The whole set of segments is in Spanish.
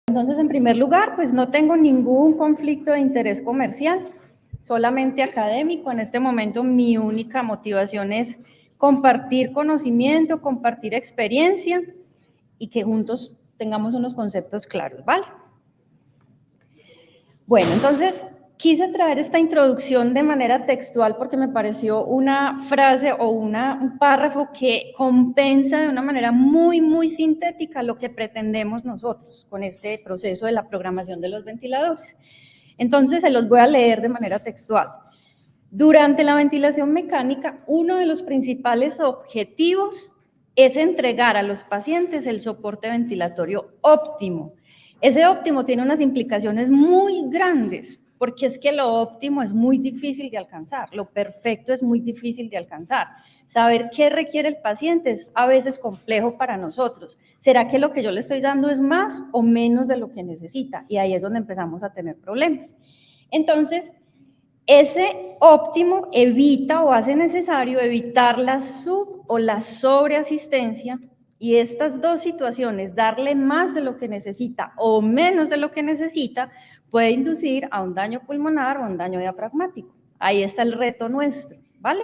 Entonces, en primer lugar, pues no tengo ningún conflicto de interés comercial, solamente académico. En este momento mi única motivación es compartir conocimiento, compartir experiencia y que juntos tengamos unos conceptos claros, ¿vale? Bueno, entonces quise traer esta introducción de manera textual porque me pareció una frase o un párrafo que compensa de una manera muy sintética lo que pretendemos nosotros con este proceso de la programación de los ventiladores. Entonces se los voy a leer de manera textual. Durante la ventilación mecánica, uno de los principales objetivos es entregar a los pacientes el soporte ventilatorio óptimo. Ese óptimo tiene unas implicaciones muy grandes, porque es que lo óptimo es muy difícil de alcanzar, lo perfecto es muy difícil de alcanzar. Saber qué requiere el paciente es a veces complejo para nosotros. ¿Será que lo que yo le estoy dando es más o menos de lo que necesita? Y ahí es donde empezamos a tener problemas. Entonces, ese óptimo evita o hace necesario evitar la sub o la sobreasistencia, y estas dos situaciones, darle más de lo que necesita o menos de lo que necesita, puede inducir a un daño pulmonar o un daño diafragmático. Ahí está el reto nuestro, ¿vale?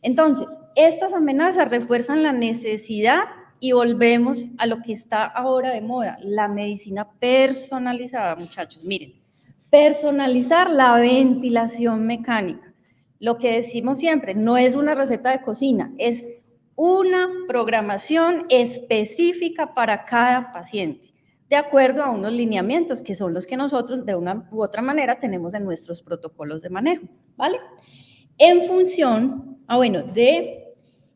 Entonces, estas amenazas refuerzan la necesidad y volvemos a lo que está ahora de moda, la medicina personalizada, muchachos. Miren, personalizar la ventilación mecánica. Lo que decimos siempre, no es una receta de cocina, es una programación específica para cada paciente, de acuerdo a unos lineamientos que son los que nosotros de una u otra manera tenemos en nuestros protocolos de manejo, ¿vale? En función, de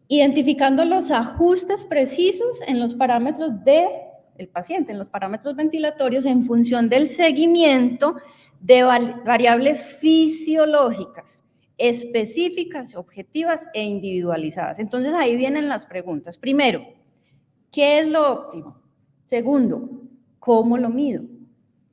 identificando los ajustes precisos en los parámetros del paciente, en los parámetros ventilatorios, en función del seguimiento de variables fisiológicas, específicas, objetivas e individualizadas. Entonces, ahí vienen las preguntas. Primero, ¿qué es lo óptimo? Segundo, ¿cómo lo mido?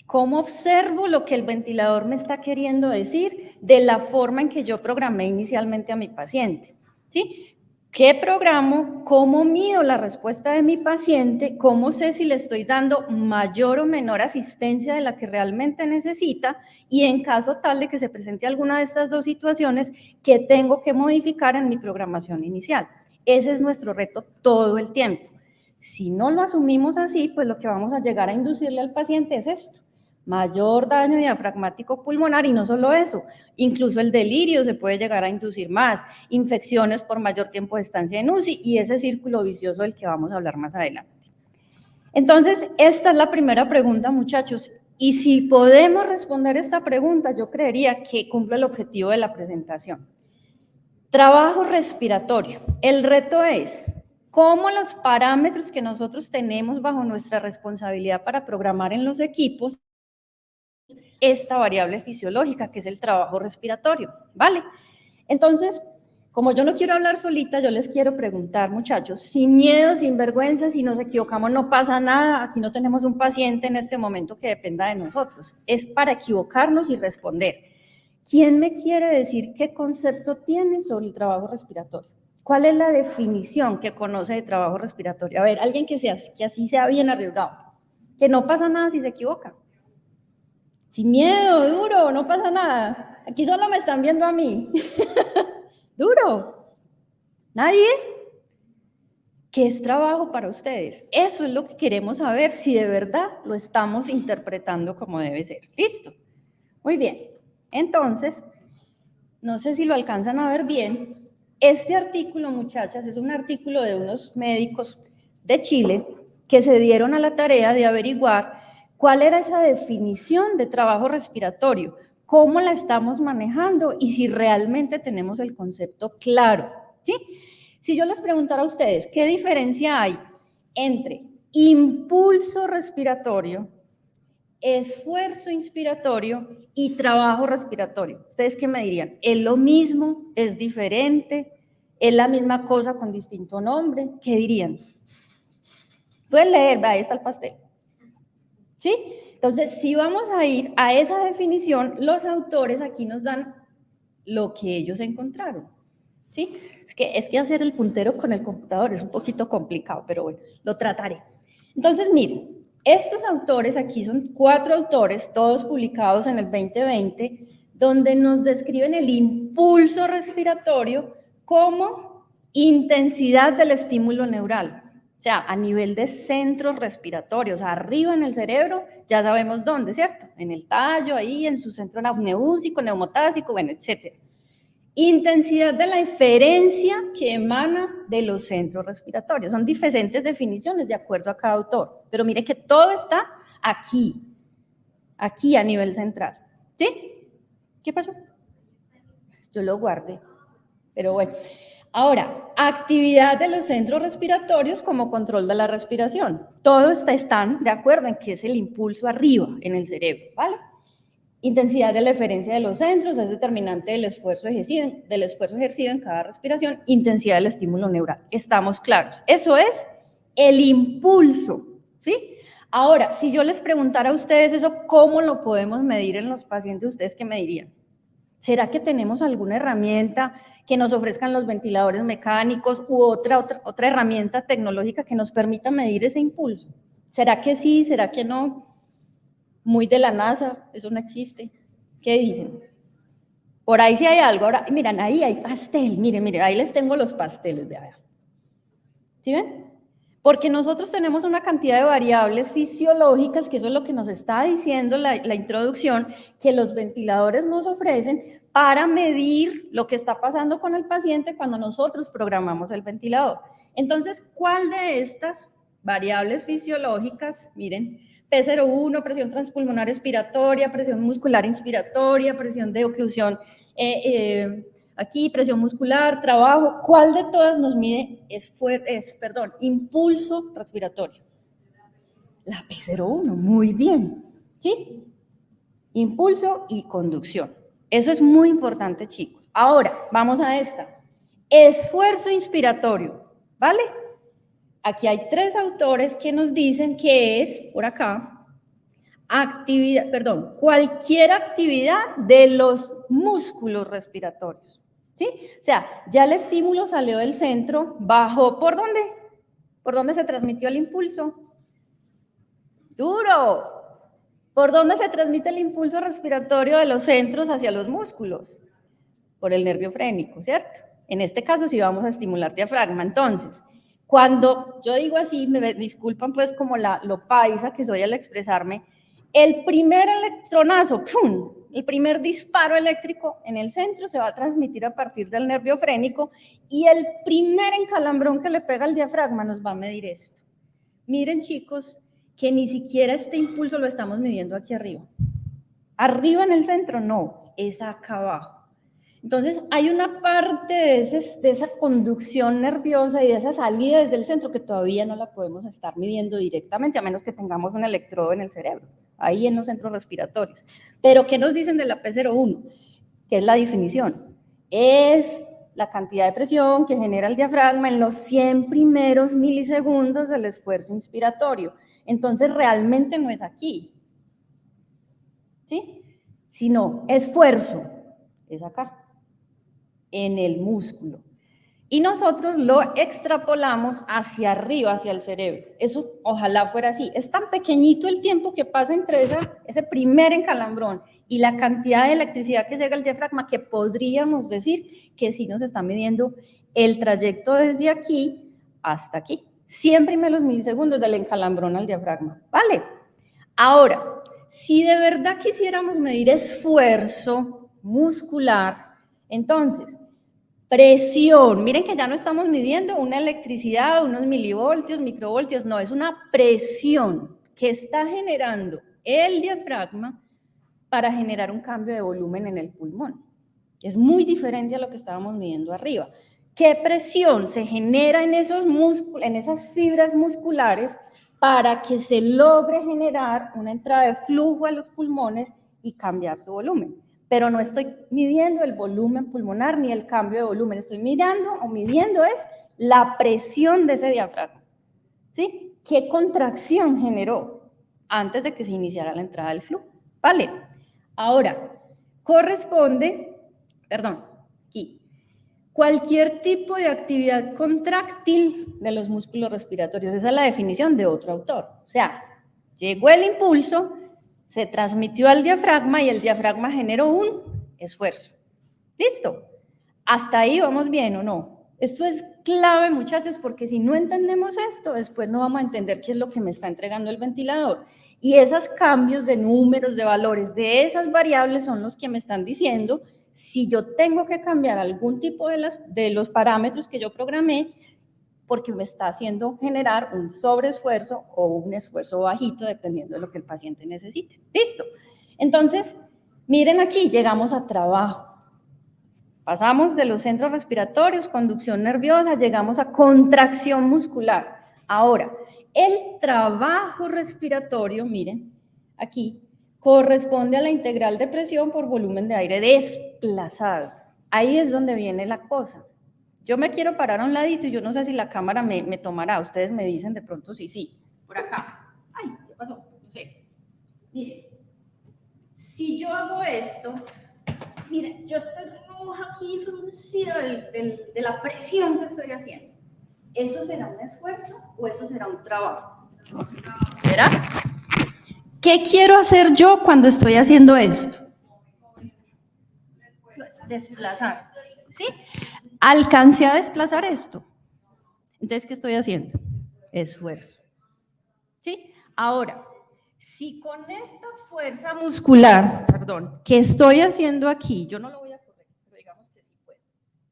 ¿Cómo observo lo que el ventilador me está queriendo decir de la forma en que yo programé inicialmente a mi paciente? ¿Sí? ¿Qué programo? ¿Cómo mido la respuesta de mi paciente? ¿Cómo sé si le estoy dando mayor o menor asistencia de la que realmente necesita? Y en caso tal de que se presente alguna de estas dos situaciones, ¿qué tengo que modificar en mi programación inicial? Ese es nuestro reto todo el tiempo. Si no lo asumimos así, pues lo que vamos a llegar a inducirle al paciente es esto: mayor daño diafragmático pulmonar, y no solo eso, incluso el delirio se puede llegar a inducir más, infecciones por mayor tiempo de estancia en UCI y ese círculo vicioso del que vamos a hablar más adelante. Entonces, esta es la primera pregunta, muchachos, y si podemos responder esta pregunta, yo creería que cumple el objetivo de la presentación. Trabajo respiratorio. El reto es cómo los parámetros que nosotros tenemos bajo nuestra responsabilidad para programar en los equipos esta variable fisiológica que es el trabajo respiratorio, ¿vale? Entonces, como yo no quiero hablar solita, yo les quiero preguntar, muchachos, sin miedo, sin vergüenza, si nos equivocamos no pasa nada, aquí no tenemos un paciente en este momento que dependa de nosotros, es para equivocarnos y responder. ¿Quién me quiere decir qué concepto tiene sobre el trabajo respiratorio? ¿Cuál es la definición que conoce de trabajo respiratorio? A ver, alguien que así sea bien arriesgado, que no pasa nada si se equivoca. Sin miedo, duro, no pasa nada. Aquí solo me están viendo a mí. Duro. ¿Nadie? ¿Qué es trabajo para ustedes? Eso es lo que queremos saber, si de verdad lo estamos interpretando como debe ser. ¿Listo? Muy bien. Entonces, no sé si lo alcanzan a ver bien. Este artículo, muchachas, es un artículo de unos médicos de Chile que se dieron a la tarea de averiguar cuál era esa definición de trabajo respiratorio, cómo la estamos manejando y si realmente tenemos el concepto claro, ¿sí? Si yo les preguntara a ustedes, ¿qué diferencia hay entre impulso respiratorio, esfuerzo inspiratorio y trabajo respiratorio? ¿Ustedes qué me dirían? ¿Es lo mismo? ¿Es diferente? ¿Es la misma cosa con distinto nombre? ¿Qué dirían? Pueden leer, ahí está el pastel. ¿Sí? Entonces, si vamos a ir a esa definición, los autores aquí nos dan lo que ellos encontraron. ¿Sí? Es que hacer el puntero con el computador es un poquito complicado, pero bueno, lo trataré. Entonces, miren, Estos autores, aquí son 4 autores, todos publicados en el 2020, donde nos describen el impulso respiratorio como intensidad del estímulo neural. O sea, a nivel de centros respiratorios, arriba en el cerebro, ya sabemos dónde, ¿cierto? En el tallo, ahí en su centro neumúsico, neumotásico, bueno, etcétera. Intensidad de la eferencia que emana de los centros respiratorios. Son diferentes definiciones de acuerdo a cada autor, pero mire que todo está aquí a nivel central. ¿Sí? ¿Qué pasó? Yo lo guardé, pero bueno. Ahora, actividad de los centros respiratorios como control de la respiración. Todos están de acuerdo en que es el impulso arriba en el cerebro, ¿vale? Intensidad de la eferencia de los centros es determinante del esfuerzo ejercido en cada respiración. Intensidad del estímulo neural. Estamos claros. Eso es el impulso, ¿sí? Ahora, si yo les preguntara a ustedes eso, ¿cómo lo podemos medir en los pacientes? ¿Ustedes qué me dirían? ¿Será que tenemos alguna herramienta que nos ofrezcan los ventiladores mecánicos u otra herramienta tecnológica que nos permita medir ese impulso? ¿Será que sí? ¿Será que no? Muy de la NASA, eso no existe. ¿Qué dicen? Por ahí sí hay algo. Ahora, miren, ahí hay pastel. Miren, ahí les tengo los pasteles. Vean. ¿Sí ven? Porque nosotros tenemos una cantidad de variables fisiológicas, que eso es lo que nos está diciendo la introducción, que los ventiladores nos ofrecen para medir lo que está pasando con el paciente cuando nosotros programamos el ventilador. Entonces, ¿cuál de estas variables fisiológicas, miren, P01, presión transpulmonar expiratoria, presión muscular inspiratoria, presión de oclusión, aquí presión muscular, trabajo, ¿cuál de todas nos mide impulso respiratorio? La P01, muy bien, ¿sí? Impulso y conducción. Eso es muy importante, chicos. Ahora, vamos a esta. Esfuerzo inspiratorio, ¿vale? Aquí hay 3 autores que nos dicen que es, por acá, cualquier actividad de los músculos respiratorios, ¿sí? O sea, ya el estímulo salió del centro, bajó, ¿por dónde? ¿Por dónde se transmitió el impulso? Duro. ¿Por dónde se transmite el impulso respiratorio de los centros hacia los músculos? Por el nervio frénico, ¿cierto? En este caso sí vamos a estimular diafragma. Entonces, cuando yo digo así, me disculpan pues como lo paisa que soy al expresarme, el primer electronazo, ¡pum!, el primer disparo eléctrico en el centro se va a transmitir a partir del nervio frénico y el primer encalambrón que le pega al diafragma nos va a medir esto. Miren, chicos, que ni siquiera este impulso lo estamos midiendo aquí arriba. Arriba en el centro, no, es acá abajo. Entonces, hay una parte de esa conducción nerviosa y de esa salida desde el centro que todavía no la podemos estar midiendo directamente, a menos que tengamos un electrodo en el cerebro, ahí en los centros respiratorios. Pero, ¿qué nos dicen de la P01? ¿Qué es la definición? Es la cantidad de presión que genera el diafragma en los 100 primeros milisegundos del esfuerzo inspiratorio. Entonces, realmente no es aquí, ¿sí? Sino esfuerzo, es acá, en el músculo. Y nosotros lo extrapolamos hacia arriba, hacia el cerebro. Eso ojalá fuera así. Es tan pequeñito el tiempo que pasa entre ese primer encalambrón y la cantidad de electricidad que llega al diafragma que podríamos decir que sí nos está midiendo el trayecto desde aquí hasta aquí. 100 primeros milisegundos del encalambrón al diafragma, ¿vale? Ahora, si de verdad quisiéramos medir esfuerzo muscular, entonces, presión, miren que ya no estamos midiendo una electricidad, unos milivoltios, microvoltios, no, es una presión que está generando el diafragma para generar un cambio de volumen en el pulmón. Es muy diferente a lo que estábamos midiendo arriba. ¿Qué presión se genera en esos músculos, en esas fibras musculares para que se logre generar una entrada de flujo a los pulmones y cambiar su volumen? Pero no estoy midiendo el volumen pulmonar ni el cambio de volumen, estoy midiendo es la presión de ese diafragma, ¿sí? ¿Qué contracción generó antes de que se iniciara la entrada del flujo? ¿Vale? Ahora, aquí, cualquier tipo de actividad contráctil de los músculos respiratorios, esa es la definición de otro autor, o sea, Llegó el impulso, se transmitió al diafragma y el diafragma generó un esfuerzo. ¿Listo? ¿Hasta ahí vamos bien o no? Esto es clave, muchachos, porque si no entendemos esto, después no vamos a entender qué es lo que me está entregando el ventilador. Y esos cambios de números, de valores, de esas variables son los que me están diciendo si yo tengo que cambiar algún tipo de los parámetros que yo programé, porque me está haciendo generar un sobreesfuerzo o un esfuerzo bajito, dependiendo de lo que el paciente necesite. ¿Listo? Entonces, miren aquí, llegamos a trabajo. Pasamos de los centros respiratorios, conducción nerviosa, llegamos a contracción muscular. Ahora, el trabajo respiratorio, miren, aquí, corresponde a la integral de presión por volumen de aire desplazado. Ahí es donde viene la cosa. Yo me quiero parar a un ladito y yo no sé si la cámara me tomará. Ustedes me dicen de pronto si sí. Por acá. Ay, ¿qué pasó? No sé. Miren, si yo hago esto, miren, yo estoy roja aquí, fruncida de la presión que estoy haciendo. ¿Eso será un esfuerzo o eso será un trabajo? ¿Será? ¿Qué quiero hacer yo cuando estoy haciendo esto? Desplazar. ¿Sí? Alcancé a desplazar esto. Entonces, ¿qué estoy haciendo? Esfuerzo. ¿Sí? Ahora, si con esta fuerza muscular, perdón, que estoy haciendo aquí, yo no lo voy a correr, pero digamos que sí puedo.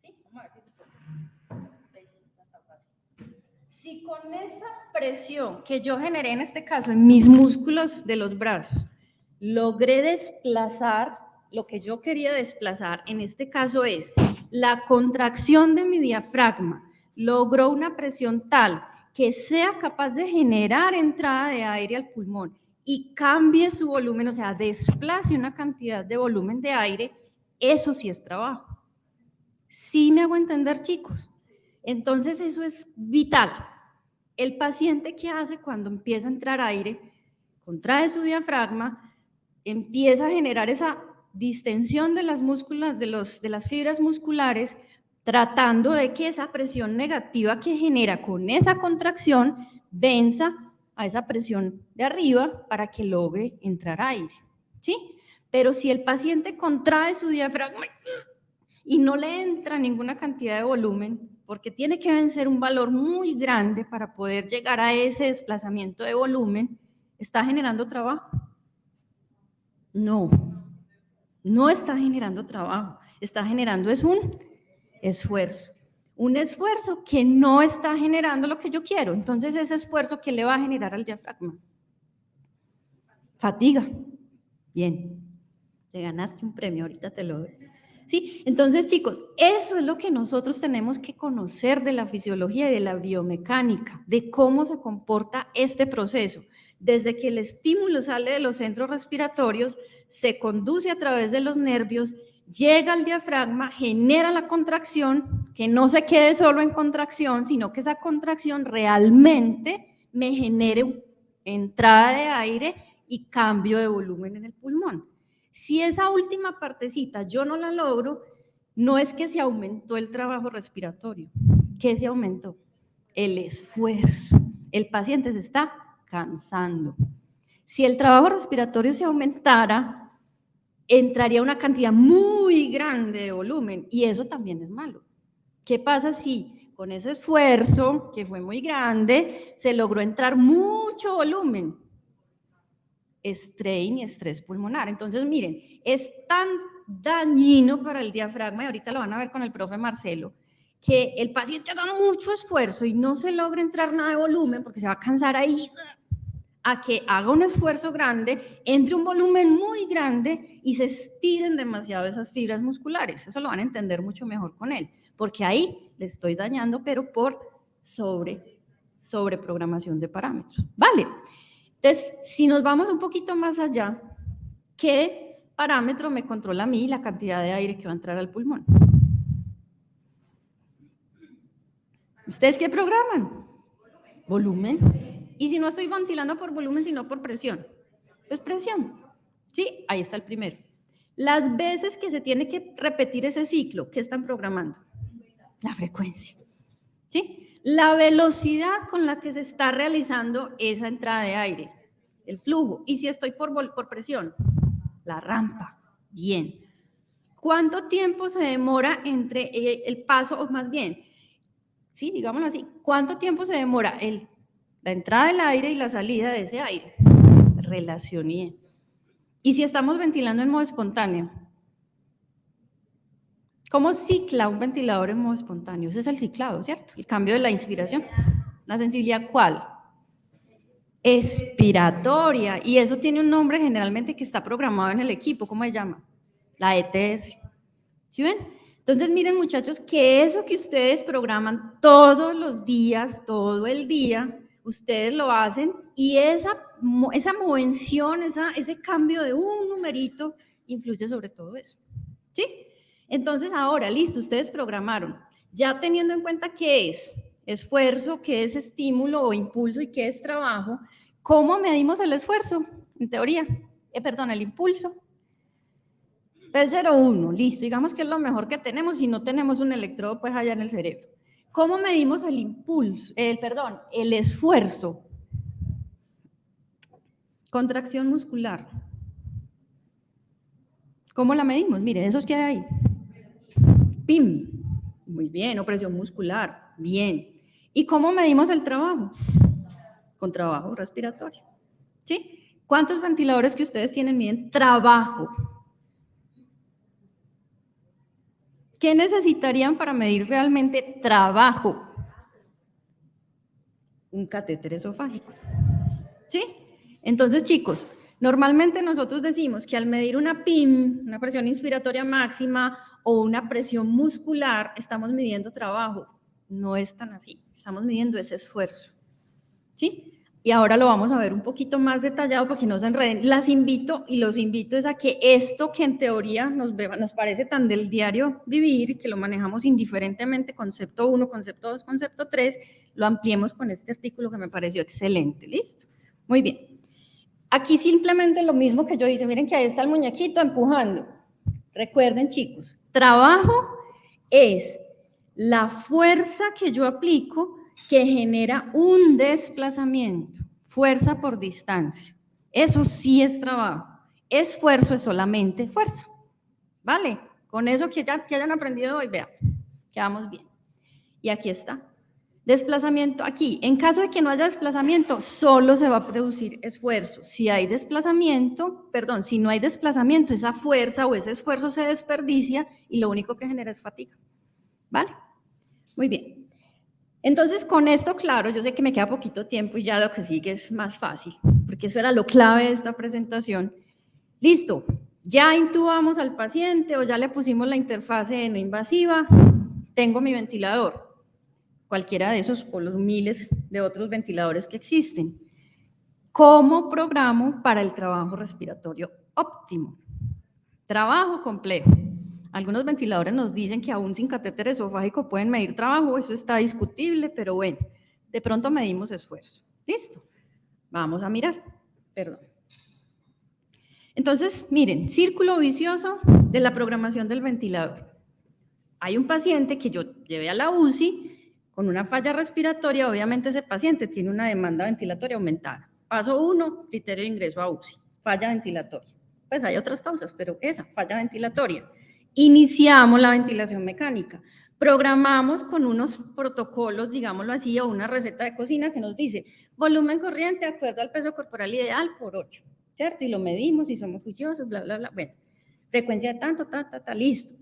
¿Sí? Vamos a ver si se puede. Si con esa presión que yo generé en este caso en mis músculos de los brazos, logré desplazar lo que yo quería desplazar, en este caso es la contracción de mi diafragma, logró una presión tal que sea capaz de generar entrada de aire al pulmón y cambie su volumen, o sea, desplace una cantidad de volumen de aire, eso sí es trabajo. ¿Sí me hago entender, chicos? Entonces eso es vital. El paciente, ¿qué hace cuando empieza a entrar aire? Contrae su diafragma, empieza a generar esa distensión de las de las fibras musculares, tratando de que esa presión negativa que genera con esa contracción venza a esa presión de arriba para que logre entrar aire, ¿sí? Pero si el paciente contrae su diafragma y no le entra ninguna cantidad de volumen, porque tiene que vencer un valor muy grande para poder llegar a ese desplazamiento de volumen, ¿está generando trabajo? No, no está generando trabajo, está generando es un esfuerzo que no está generando lo que yo quiero. Entonces, ese esfuerzo, ¿qué le va a generar al diafragma? Fatiga. Bien, te ganaste un premio, ahorita te lo doy. ¿Sí? Entonces, chicos, eso es lo que nosotros tenemos que conocer de la fisiología y de la biomecánica, de cómo se comporta este proceso. Desde que el estímulo sale de los centros respiratorios, se conduce a través de los nervios, llega al diafragma, genera la contracción, que no se quede solo en contracción, sino que esa contracción realmente me genere entrada de aire y cambio de volumen en el pulmón. Si esa última partecita yo no la logro, no es que se aumentó el trabajo respiratorio. ¿Qué se aumentó? El esfuerzo. El paciente se está cansando. Si el trabajo respiratorio se aumentara, entraría una cantidad muy grande de volumen y eso también es malo. ¿Qué pasa si con ese esfuerzo, que fue muy grande, se logró entrar mucho volumen? Strain y estrés pulmonar. Entonces, miren, es tan dañino para el diafragma, y ahorita lo van a ver con el profe Marcelo, que el paciente haga mucho esfuerzo y no se logra entrar nada de volumen porque se va a cansar ahí, a que haga un esfuerzo grande, entre un volumen muy grande y se estiren demasiado esas fibras musculares. Eso lo van a entender mucho mejor con él, porque ahí le estoy dañando, pero por sobreprogramación de parámetros. ¿Vale? Entonces, si nos vamos un poquito más allá, ¿qué parámetro me controla a mí la cantidad de aire que va a entrar al pulmón? ¿Ustedes qué programan? Volumen. ¿Y si no estoy ventilando por volumen, sino por presión? Pues presión. ¿Sí? Ahí está el primero. Las veces que se tiene que repetir ese ciclo, ¿qué están programando? La frecuencia. ¿Sí? La velocidad con la que se está realizando esa entrada de aire. el flujo. Y si estoy por presión, la rampa. Bien. ¿Cuánto tiempo se demora entre el paso, o más bien, sí, digámoslo así, cuánto tiempo se demora la entrada del aire y la salida de ese aire? Relación I. Y si estamos ventilando en modo espontáneo, ¿cómo cicla un ventilador en modo espontáneo? Ese es el ciclado, ¿cierto? El cambio de la inspiración. ¿La sensibilidad cuál? Expiratoria. Y eso tiene un nombre generalmente que está programado en el equipo. ¿Cómo se llama? La ETS. ¿Sí ven? Entonces, miren, muchachos, que eso que ustedes programan todos los días, todo el día, ustedes lo hacen y esa movención, ese cambio de un numerito influye sobre todo eso. ¿Sí? Entonces, ahora, listo, ustedes programaron. Ya teniendo en cuenta qué es esfuerzo, qué es estímulo o impulso y qué es trabajo, ¿cómo medimos el esfuerzo? En teoría, el impulso. P01, listo, digamos que es lo mejor que tenemos y no tenemos un electrodo pues allá en el cerebro. ¿Cómo medimos el impulso? El esfuerzo. Contracción muscular. ¿Cómo la medimos? Miren, esos que hay ahí. PIM. Muy bien, o presión muscular. Bien. ¿Y cómo medimos el trabajo? Con trabajo respiratorio. ¿Sí? ¿Cuántos ventiladores que ustedes tienen miden trabajo? ¿Qué necesitarían para medir realmente trabajo? Un catéter esofágico. ¿Sí? Entonces, chicos, normalmente nosotros decimos que al medir una PIM, una presión inspiratoria máxima o una presión muscular, estamos midiendo trabajo. No es tan así, estamos midiendo ese esfuerzo. ¿Sí? Y ahora lo vamos a ver un poquito más detallado para que no se enreden. Las invito y los invito es a que esto que en teoría nos parece tan del diario vivir, que lo manejamos indiferentemente, concepto 1, concepto 2, concepto 3, lo ampliemos con este artículo que me pareció excelente. ¿Listo? Muy bien. Aquí simplemente lo mismo que yo hice. Miren que ahí está el muñequito empujando. Recuerden, chicos, trabajo es la fuerza que yo aplico que genera un desplazamiento, fuerza por distancia. Eso sí es trabajo. Esfuerzo es solamente fuerza. ¿Vale? Con eso que hayan aprendido hoy, vean, quedamos bien. Y aquí está. Desplazamiento aquí. En caso de que no haya desplazamiento, solo se va a producir esfuerzo. Si hay desplazamiento, si no hay desplazamiento, esa fuerza o ese esfuerzo se desperdicia y lo único que genera es fatiga. ¿Vale? Muy bien. Entonces, con esto claro, yo sé que me queda poquito tiempo y ya lo que sigue es más fácil, porque eso era lo clave de esta presentación. Listo, ya intubamos al paciente o ya le pusimos la interfase no invasiva, tengo mi ventilador, cualquiera de esos o los miles de otros ventiladores que existen. ¿Cómo programo para el trabajo respiratorio óptimo? Trabajo complejo. Algunos ventiladores nos dicen que aún sin catéter esofágico pueden medir trabajo, eso está discutible, pero bueno, de pronto medimos esfuerzo. ¿Listo? Vamos a mirar. Perdón. Entonces, miren, círculo vicioso de la programación del ventilador. Hay un paciente que yo llevé a la UCI con una falla respiratoria, obviamente ese paciente tiene una demanda ventilatoria aumentada. Paso 1, criterio de ingreso a UCI, falla ventilatoria. Pues hay otras causas, pero esa, falla ventilatoria. Iniciamos la ventilación mecánica, programamos con unos protocolos, digámoslo así, o una receta de cocina que nos dice volumen corriente de acuerdo al peso corporal ideal por 8, ¿cierto? Y lo medimos y somos juiciosos, bla, bla, bla. Bueno, frecuencia de tanto, listo.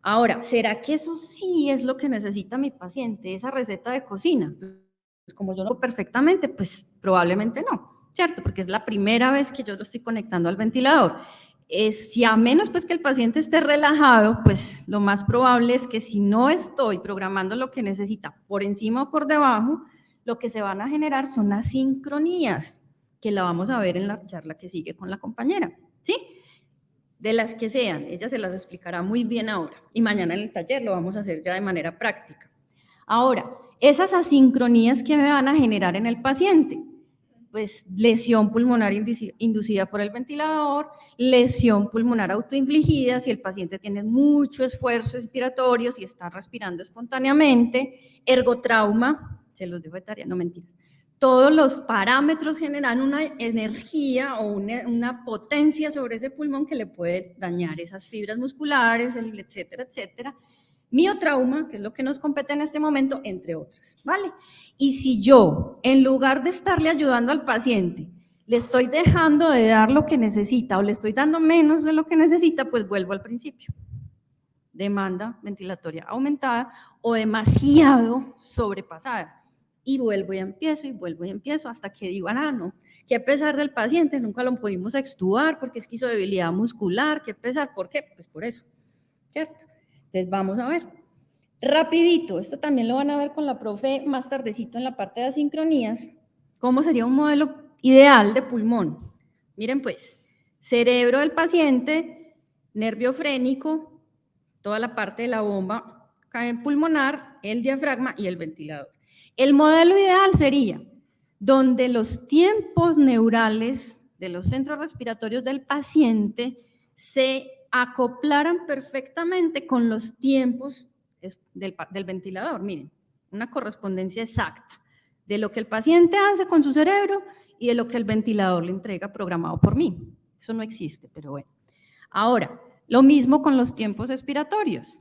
Ahora, ¿será que eso sí es lo que necesita mi paciente, esa receta de cocina? Pues como yo lo hago perfectamente, pues probablemente no, ¿cierto? Porque es la primera vez que yo lo estoy conectando al ventilador. Si a menos pues que el paciente esté relajado, pues lo más probable es que si no estoy programando lo que necesita por encima o por debajo, lo que se van a generar son asincronías, que la vamos a ver en la charla que sigue con la compañera, ¿sí? De las que sean, ella se las explicará muy bien ahora y mañana en el taller lo vamos a hacer ya de manera práctica. Ahora, esas asincronías que me van a generar en el paciente, pues lesión pulmonar inducida por el ventilador, lesión pulmonar autoinfligida, si el paciente tiene mucho esfuerzo respiratorio, si está respirando espontáneamente, ergotrauma, se los dejo de tarea, no mentiras, todos los parámetros generan una energía o una potencia sobre ese pulmón que le puede dañar esas fibras musculares, etcétera, etcétera. Miotrauma, que es lo que nos compete en este momento, entre otras, ¿vale? Y si yo, en lugar de estarle ayudando al paciente, le estoy dejando de dar lo que necesita o le estoy dando menos de lo que necesita, pues vuelvo al principio. Demanda ventilatoria aumentada o demasiado sobrepasada. Y vuelvo y empiezo hasta que digo, no, que a pesar del paciente nunca lo pudimos extubar porque es que hizo debilidad muscular, que pesar, ¿por qué? Pues por eso, ¿cierto? Entonces vamos a ver, rapidito, esto también lo van a ver con la profe más tardecito en la parte de asincronías, cómo sería un modelo ideal de pulmón. Miren pues, cerebro del paciente, nervio frénico, toda la parte de la bomba pulmonar, el diafragma y el ventilador. El modelo ideal sería donde los tiempos neurales de los centros respiratorios del paciente se acoplaran perfectamente con los tiempos del ventilador. Miren, una correspondencia exacta de lo que el paciente hace con su cerebro y de lo que el ventilador le entrega programado por mí. Eso no existe, pero bueno. Ahora, lo mismo con los tiempos expiratorios.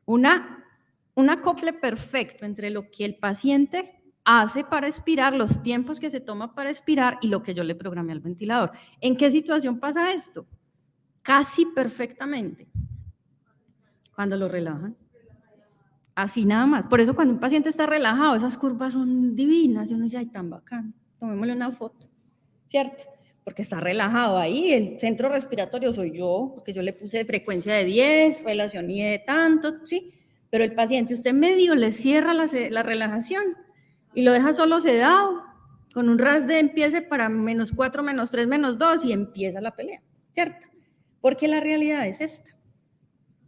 Un acople perfecto entre lo que el paciente hace para expirar, los tiempos que se toma para expirar y lo que yo le programé al ventilador. ¿En qué situación pasa esto? Casi perfectamente. Cuando lo relajan. Así nada más. Por eso cuando un paciente está relajado, esas curvas son divinas. Yo no dice, ay, tan bacán. Tomémosle una foto, ¿cierto? Porque está relajado ahí, el centro respiratorio soy yo, porque yo le puse frecuencia de 10, relación y de tanto, ¿sí? Pero el paciente, usted medio le cierra la relajación y lo deja solo sedado, con un RAS de empiece para -4, -3, -2 y empieza la pelea, ¿cierto? Porque la realidad es esta,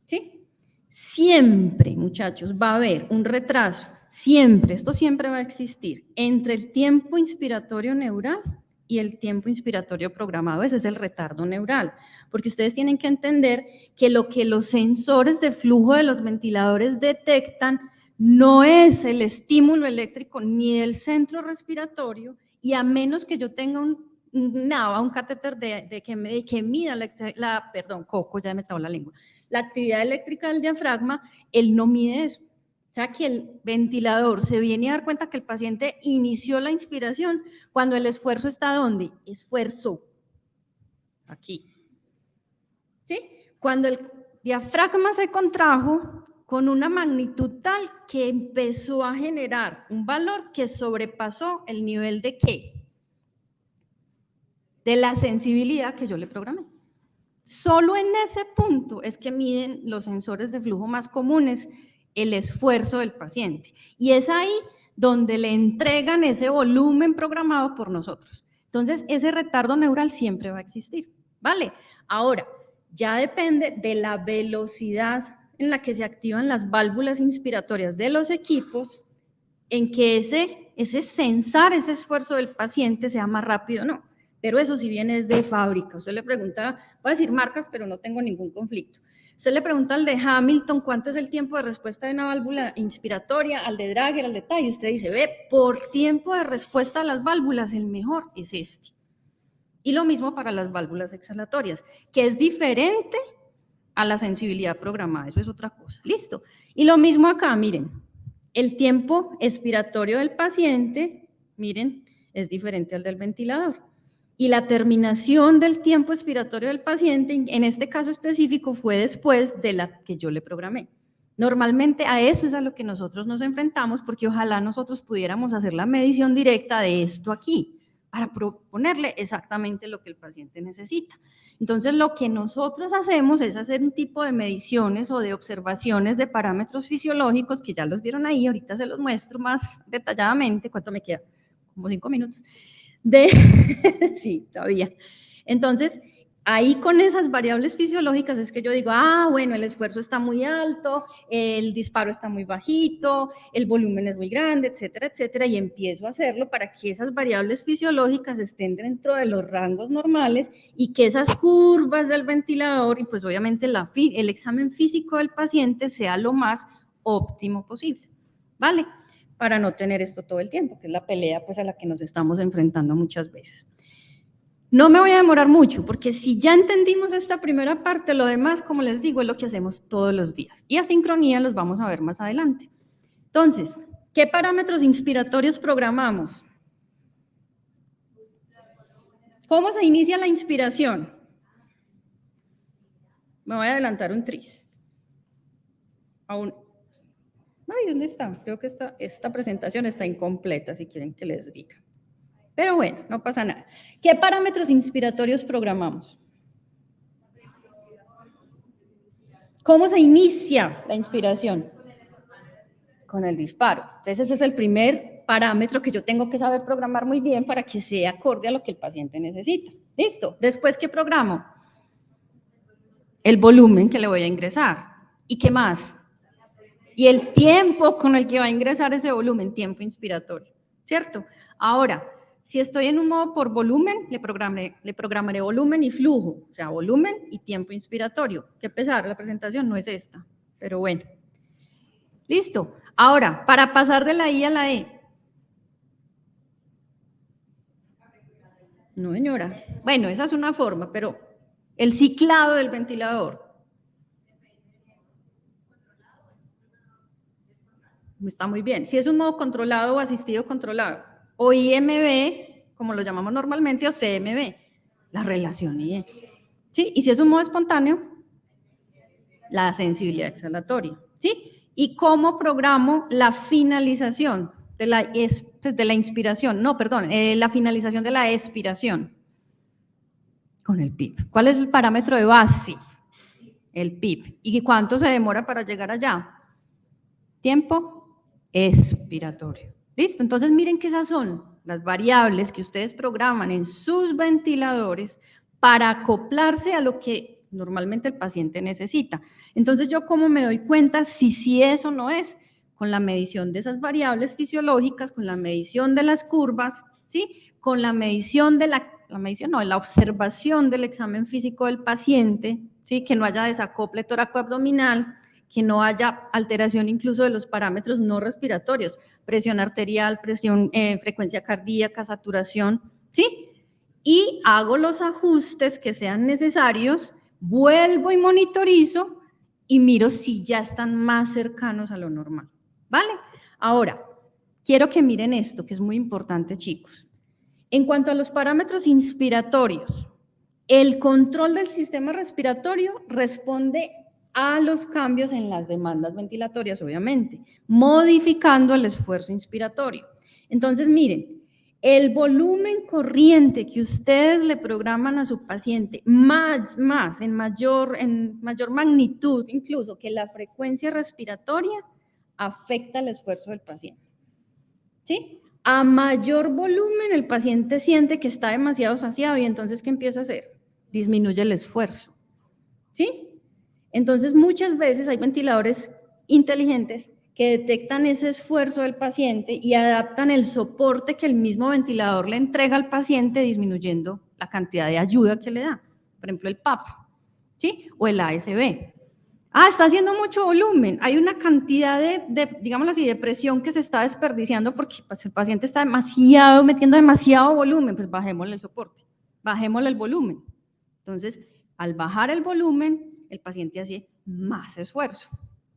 ¿sí? Siempre, muchachos, va a haber un retraso, siempre, esto siempre va a existir, entre el tiempo inspiratorio neural y el tiempo inspiratorio programado. Ese es el retardo neural, porque ustedes tienen que entender que lo que los sensores de flujo de los ventiladores detectan no es el estímulo eléctrico ni del centro respiratorio, y a menos que yo tenga un catéter que mida Coco, ya me trabó la lengua, la actividad eléctrica del diafragma, él no mide eso. O sea que el ventilador se viene a dar cuenta que el paciente inició la inspiración cuando el esfuerzo está ¿dónde? Esfuerzo. Aquí. ¿Sí? Cuando el diafragma se contrajo con una magnitud tal que empezó a generar un valor que sobrepasó el nivel de ¿qué? De la sensibilidad que yo le programé. Solo en ese punto es que miden los sensores de flujo más comunes el esfuerzo del paciente. Y es ahí donde le entregan ese volumen programado por nosotros. Entonces, ese retardo neural siempre va a existir, ¿vale? Ahora, ya depende de la velocidad en la que se activan las válvulas inspiratorias de los equipos, en que ese sensar, ese esfuerzo del paciente sea más rápido o no. Pero eso sí viene desde fábrica. Usted le pregunta, voy a decir marcas, pero no tengo ningún conflicto. Usted le pregunta al de Hamilton cuánto es el tiempo de respuesta de una válvula inspiratoria, al de Drager, al de Tai, y usted dice, ve, por tiempo de respuesta a las válvulas, el mejor es este. Y lo mismo para las válvulas exhalatorias, que es diferente a la sensibilidad programada, eso es otra cosa. Listo. Y lo mismo acá, miren, el tiempo expiratorio del paciente, miren, es diferente al del ventilador. Y la terminación del tiempo expiratorio del paciente, en este caso específico, fue después de la que yo le programé. Normalmente a eso es a lo que nosotros nos enfrentamos, porque ojalá nosotros pudiéramos hacer la medición directa de esto aquí, para proponerle exactamente lo que el paciente necesita. Entonces, lo que nosotros hacemos es hacer un tipo de mediciones o de observaciones de parámetros fisiológicos, que ya los vieron ahí, ahorita se los muestro más detalladamente. ¿Cuánto me queda? Como 5 minutos. Sí, todavía. Entonces, ahí con esas variables fisiológicas es que yo digo, bueno, el esfuerzo está muy alto, el disparo está muy bajito, el volumen es muy grande, etcétera, etcétera, y empiezo a hacerlo para que esas variables fisiológicas estén dentro de los rangos normales y que esas curvas del ventilador y pues obviamente el examen físico del paciente sea lo más óptimo posible, ¿vale? para no tener esto todo el tiempo, que es la pelea pues a la que nos estamos enfrentando muchas veces. No me voy a demorar mucho, porque si ya entendimos esta primera parte, lo demás, como les digo, es lo que hacemos todos los días. Y asincronía los vamos a ver más adelante. Entonces, ¿qué parámetros inspiratorios programamos? ¿Cómo se inicia la inspiración? Me voy a adelantar un tris. Ay, ¿dónde está? Creo que esta presentación está incompleta, si quieren que les diga. Pero bueno, no pasa nada. ¿Qué parámetros inspiratorios programamos? ¿Cómo se inicia la inspiración? Con el disparo. Entonces ese es el primer parámetro que yo tengo que saber programar muy bien para que sea acorde a lo que el paciente necesita. ¿Listo? Después, ¿qué programo? El volumen que le voy a ingresar. ¿Y qué más? Y el tiempo con el que va a ingresar ese volumen, tiempo inspiratorio, ¿cierto? Ahora, si estoy en un modo por volumen, le programaré volumen y flujo, o sea, volumen y tiempo inspiratorio. Qué pesar, la presentación no es esta, pero bueno. Listo. Ahora, para pasar de la I a la E. No, señora. Bueno, esa es una forma, pero el ciclado del ventilador. Está muy bien. Si es un modo controlado o asistido controlado, o IMB, como lo llamamos normalmente, o CMB, la relación IE. ¿Sí? Y si es un modo espontáneo, la sensibilidad exhalatoria. ¿Sí? ¿Y cómo programo la finalización de la inspiración? No, perdón, la finalización de la expiración. Con el PIP. ¿Cuál es el parámetro de base? El PIP. ¿Y cuánto se demora para llegar allá? Tiempo expiratorio. ¿Listo? Entonces miren que esas son las variables que ustedes programan en sus ventiladores para acoplarse a lo que normalmente el paciente necesita. Entonces yo cómo me doy cuenta si eso no es, con la medición de esas variables fisiológicas, con la medición de las curvas, ¿sí? Con la medición de la observación del examen físico del paciente, ¿sí? Que no haya desacople toracoabdominal, que no haya alteración incluso de los parámetros no respiratorios, presión arterial, frecuencia cardíaca, saturación, ¿sí? Y hago los ajustes que sean necesarios, vuelvo y monitorizo y miro si ya están más cercanos a lo normal, ¿vale? Ahora, quiero que miren esto, que es muy importante, chicos. En cuanto a los parámetros inspiratorios, el control del sistema respiratorio responde a los cambios en las demandas ventilatorias, obviamente, modificando el esfuerzo inspiratorio. Entonces, miren, el volumen corriente que ustedes le programan a su paciente, en mayor magnitud incluso que la frecuencia respiratoria, afecta el esfuerzo del paciente. ¿Sí? A mayor volumen, el paciente siente que está demasiado saciado y entonces, ¿qué empieza a hacer? Disminuye el esfuerzo. ¿Sí? Entonces, muchas veces hay ventiladores inteligentes que detectan ese esfuerzo del paciente y adaptan el soporte que el mismo ventilador le entrega al paciente, disminuyendo la cantidad de ayuda que le da. Por ejemplo, el PAP, ¿sí? O el ASB. Está haciendo mucho volumen. Hay una cantidad digámoslo así, de presión que se está desperdiciando porque pues, el paciente está metiendo demasiado volumen. Pues bajémosle el soporte, bajémosle el volumen. Entonces, al bajar el volumen, el paciente hace más esfuerzo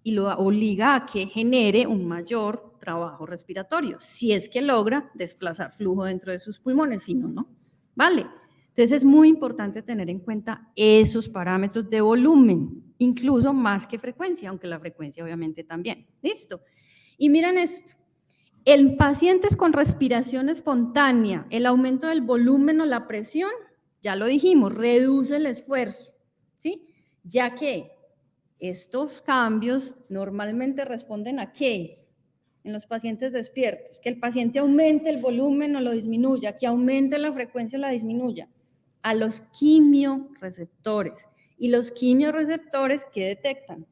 y lo obliga a que genere un mayor trabajo respiratorio, si es que logra desplazar flujo dentro de sus pulmones, si no, no. ¿Vale? Entonces es muy importante tener en cuenta esos parámetros de volumen, incluso más que frecuencia, aunque la frecuencia obviamente también. ¿Listo? Y miren esto. En pacientes con respiración espontánea, el aumento del volumen o la presión, ya lo dijimos, reduce el esfuerzo, ¿sí? Ya que estos cambios normalmente responden a ¿qué? En los pacientes despiertos, que el paciente aumente el volumen o lo disminuya, que aumente la frecuencia o la disminuya, a los quimioreceptores. ¿Y los quimioreceptores qué detectan?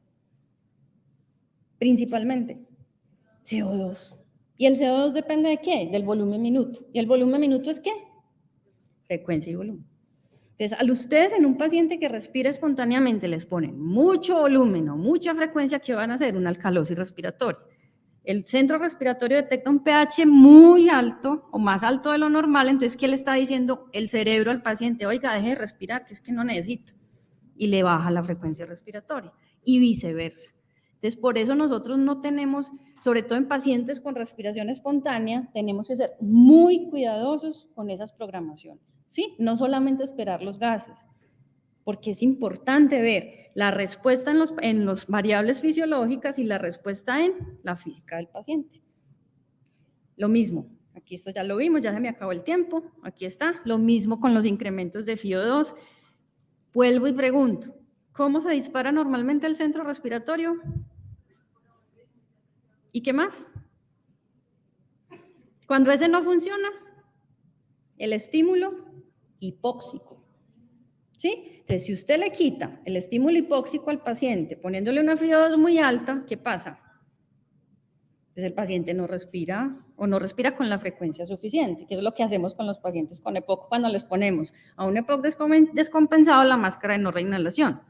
Principalmente CO2. ¿Y el CO2 depende de qué? Del volumen minuto. ¿Y el volumen minuto es qué? Frecuencia y volumen. Entonces, a ustedes en un paciente que respira espontáneamente les ponen mucho volumen o mucha frecuencia, ¿qué van a hacer? Una alcalosis respiratoria. El centro respiratorio detecta un pH muy alto o más alto de lo normal, entonces, ¿qué le está diciendo el cerebro al paciente? Oiga, deje de respirar, que es que no necesito. Y le baja la frecuencia respiratoria y viceversa. Entonces, por eso nosotros no tenemos, sobre todo en pacientes con respiración espontánea, tenemos que ser muy cuidadosos con esas programaciones, ¿sí? No solamente esperar los gases, porque es importante ver la respuesta en los variables fisiológicas y la respuesta en la física del paciente. Lo mismo, aquí esto ya lo vimos, ya se me acabó el tiempo, aquí está, lo mismo con los incrementos de FiO2. Vuelvo y pregunto, ¿cómo se dispara normalmente el centro respiratorio? ¿Y qué más? Cuando ese no funciona, el estímulo hipóxico. ¿Sí? Entonces, si usted le quita el estímulo hipóxico al paciente poniéndole una FiO2 muy alta, ¿qué pasa? Pues el paciente no respira o no respira con la frecuencia suficiente, que es lo que hacemos con los pacientes con EPOC cuando les ponemos a un EPOC descompensado la máscara de no reinhalación,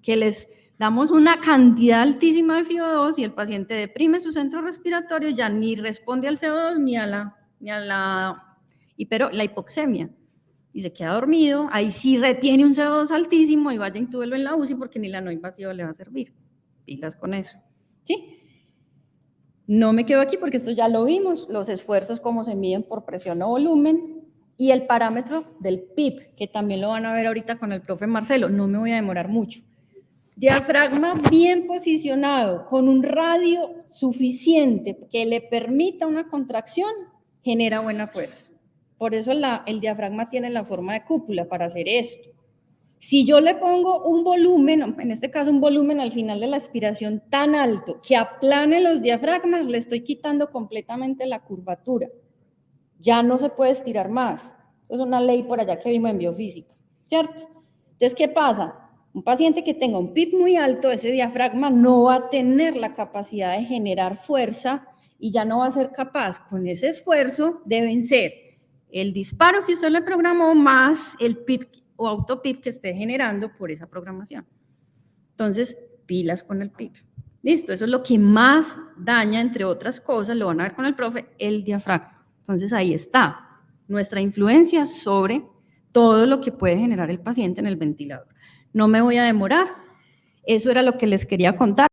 que les damos una cantidad altísima de FiO2 y el paciente deprime su centro respiratorio, ya ni responde al CO2 ni a la hipoxemia y se queda dormido, ahí sí retiene un CO2 altísimo y vaya intúbelo en la UCI porque ni la no invasiva le va a servir. Pilas con eso, ¿sí? No me quedo aquí porque esto ya lo vimos, los esfuerzos cómo se miden por presión o volumen y el parámetro del PIP, que también lo van a ver ahorita con el profe Marcelo, no me voy a demorar mucho. Diafragma bien posicionado, con un radio suficiente que le permita una contracción, genera buena fuerza. Por eso el diafragma tiene la forma de cúpula para hacer esto. Si yo le pongo un volumen, en este caso un volumen al final de la aspiración tan alto que aplane los diafragmas, le estoy quitando completamente la curvatura. Ya no se puede estirar más. Eso es una ley por allá que vimos en biofísica, ¿cierto? Entonces, ¿qué pasa? Un paciente que tenga un PIP muy alto, ese diafragma no va a tener la capacidad de generar fuerza y ya no va a ser capaz. Con ese esfuerzo deben ser el disparo que usted le programó más el PIP o autopip que esté generando por esa programación. Entonces, pilas con el PIP. Listo, eso es lo que más daña, entre otras cosas, lo van a ver con el profe, el diafragma. Entonces, ahí está nuestra influencia sobre todo lo que puede generar el paciente en el ventilador. No me voy a demorar, eso era lo que les quería contar.